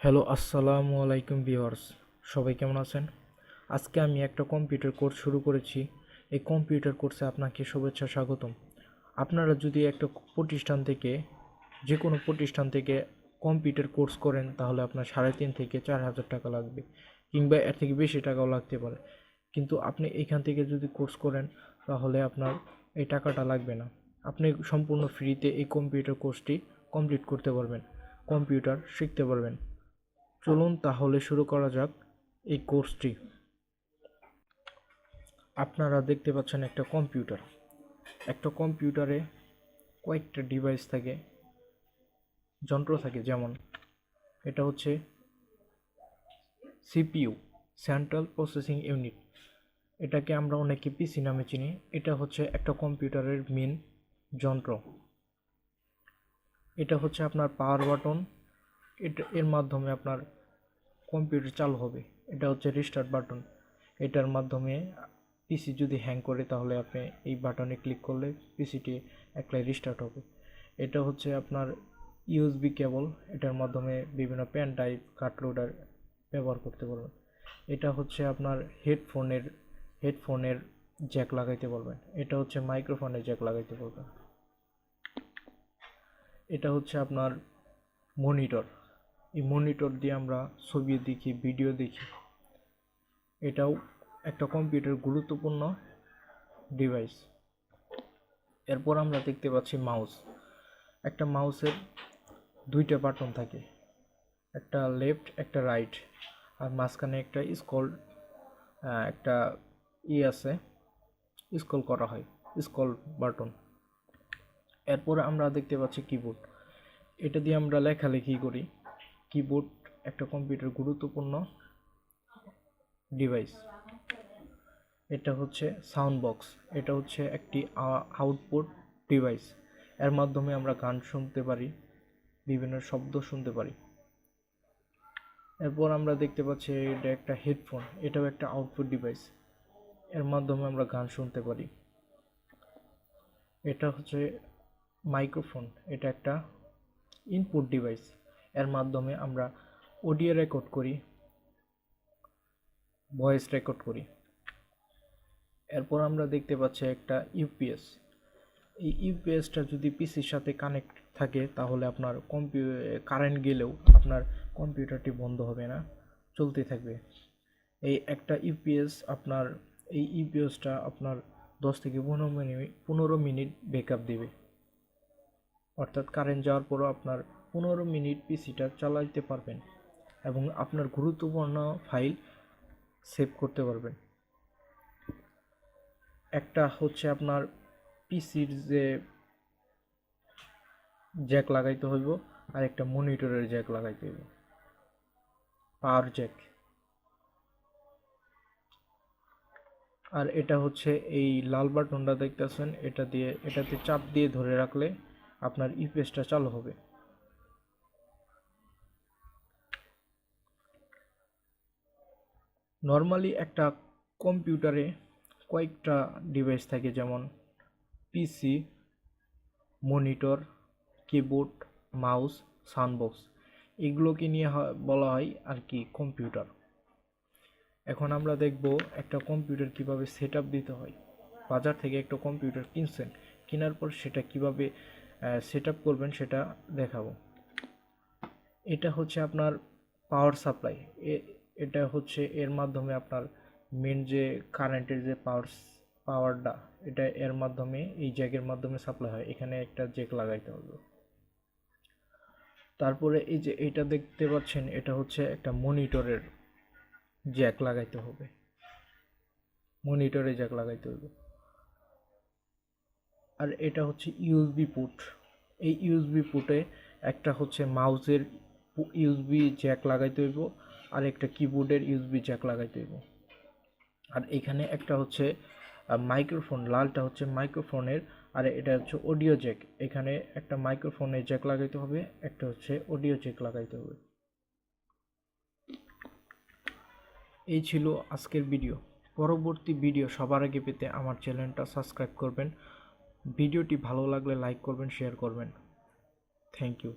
Hello আসসালামু আলাইকুম viewers, সবাই কেমন আছেন? আজকে আমি একটা কম্পিউটার কোর্স শুরু করেছি। এই কম্পিউটার কোর্সে আপনাকে শুভেচ্ছা স্বাগতম। আপনারা যদি একটা প্রতিষ্ঠান থেকে যে কোনো প্রতিষ্ঠান থেকে কম্পিউটার কোর্স করেন তাহলে আপনার 3.5 থেকে 4,000 টাকা লাগবে, কিংবা এর থেকে বেশি টাকাও লাগতে পারে। কিন্তু আপনি এখান থেকে যদি কোর্স করেন তাহলে আপনার এই টাকাটা লাগবে না। আপনি সম্পূর্ণ ফ্রিতে এই কম্পিউটার কোর্সটি কমপ্লিট করতে পারবেন, কম্পিউটার শিখতে পারবেন। চলুন তাহলে শুরু করা যাক এই কোর্সটি। আপনারা দেখতে পাচ্ছেন একটা কম্পিউটার। একটা কম্পিউটারে কয়েকটা ডিভাইস থাকে, যন্ত্র থাকে। যেমন এটা হচ্ছে সিপিইউ, সেন্ট্রাল প্রসেসিং ইউনিট। এটাকে আমরা অনেকে পিসি নামে চিনি। এটা হচ্ছে একটা কম্পিউটারের মেন যন্ত্র। এটা হচ্ছে আপনার পাওয়ার বাটন। এর মাধ্যমে আপনার কম্পিউটার চালু হবে। এটা হচ্ছে রিস্টার্ট বাটন। এটার মাধ্যমে পিসি যদি হ্যাং করে তাহলে আপনি এই বাটনে ক্লিক করলে পিসিটি একলাই রিস্টার্ট হবে। এটা হচ্ছে আপনার ইউএসবি কেবল। এটার মাধ্যমে বিভিন্ন পেন ড্রাইভ, কার্ড লোডার ব্যবহার করতে পারবেন। এটা হচ্ছে আপনার হেডফোনের জ্যাক লাগাইতে পারবেন। এটা হচ্ছে মাইক্রোফোনের জ্যাক লাগাইতে পারবেন। এটা হচ্ছে আপনার মনিটর। এই মনিটর দিয়ে আমরা ছবি দেখি, ভিডিও দেখি। এটাও একটা কম্পিউটার গুরুত্বপূর্ণ ডিভাইস। এরপর আমরা দেখতে পাচ্ছি মাউস। একটা মাউসের দুইটা বাটন থাকে, একটা লেফট একটা রাইট, আর মাঝখানে একটা একটা আছে, স্ক্রল করা হয়, স্ক্রল বাটন। এরপর আমরা দেখতে পাচ্ছি কিবোর্ড। এটা দিয়ে আমরা লেখালেখি করি। কিবোর্ড একটা কম্পিউটার গুরুত্বপূর্ণ ডিভাইস। এটা হচ্ছে সাউন্ড বক্স। এটা হচ্ছে একটি আউটপুট ডিভাইস। এর মাধ্যমে আমরা গান শুনতে পারি, বিভিন্ন শব্দ শুনতে পারি। এরপর আমরা দেখতে পাচ্ছি এটা একটা হেডফোন। এটাও একটা আউটপুট ডিভাইস। এর মাধ্যমে আমরা গান শুনতে পারি। এটা হচ্ছে মাইক্রোফোন। এটা একটা ইনপুট ডিভাইস। এর মাধ্যমে আমরা অডিও রেকর্ড করি, ভয়েস রেকর্ড করি। এরপর আমরা দেখতে পাচ্ছি একটা ইউপিএস। এই ইউপিএসটা যদি পিসির সাথে কানেক্ট থাকে তাহলে আপনার কারেন্ট গেলেও আপনার কম্পিউটারটি বন্ধ হবে না, চলতে থাকবে। এই ইউপিএসটা আপনার 10 থেকে 15 মিনিট ব্যাকআপ দেবে। অর্থাৎ কারেন্ট যাওয়ার পরও আপনার 15 মিনিট পিসিটা চালাতে পারবেন এবং আপনার গুরুত্বপূর্ণ ফাইল সেভ করতে পারবেন। একটা হচ্ছে আপনার পিসির যে জ্যাক লাগাইতে হইব, আর একটা মনিটরের জ্যাক লাগাইতে হইব, পাওয়ার জ্যাক। আর এটা হচ্ছে এই লাল বাটনটা দেখতেছেন, এটাতে চাপ দিয়ে ধরে রাখলে আপনার ইউপিএসটা চালু হবে। নর্মালি একটা কম্পিউটারে কয়েকটা ডিভাইস থাকে, যেমন পিসি, মনিটর, কিবোর্ড, মাউস, সাউন্ডবক্স। এগুলোকে নিয়ে বলা হয় আর কি কম্পিউটার। এখন আমরা দেখব একটা কম্পিউটার কিভাবে সেট আপ দিতে হয়। বাজার থেকে একটা কম্পিউটার কিনছেন, কেনার পর সেটা কিভাবে সেট আপ করবেন সেটা দেখাবো। এটা হচ্ছে আপনার পাওয়ার সাপ্লাই। এটা হচ্ছে এর মাধ্যমে আপনার মেন যে কারেন্টের যে পাওয়ারটা, এটা এর মাধ্যমে এই জ্যাকের মাধ্যমে সাপ্লাই হয়। এখানে একটা জ্যাক লাগাইতে হবে। তারপরে এই যে এটা দেখতে পাচ্ছেন, এটা হচ্ছে একটা মনিটরের জ্যাক লাগাইতে হবে। মনিটরে জ্যাক লাগাইতে হবে। আর এটা হচ্ছে ইউএসবি পুট। এই ইউএসবি পুটে একটা হচ্ছে মাউসের ইউএসবি জ্যাক লাগাইতে হইব, আর একটা কিবোর্ডের ইউএসবি জ্যাক লাগাইতে হইব। আর এখানে একটা হচ্ছে মাইক্রোফোন, লালটা হচ্ছে মাইক্রোফোনের, আর এটা হচ্ছে অডিও জ্যাক। এখানে একটা মাইক্রোফোনের জ্যাক লাগাইতে হবে, একটা হচ্ছে অডিও জ্যাক লাগাইতে হবে। এই ছিল আজকের ভিডিও। পরবর্তী ভিডিও সবার আগে পেতে আমার চ্যানেলটা সাবস্ক্রাইব করবেন। ভিডিওটি ভালো লাগলে লাইক করবেন, শেয়ার করবেন। Thank you.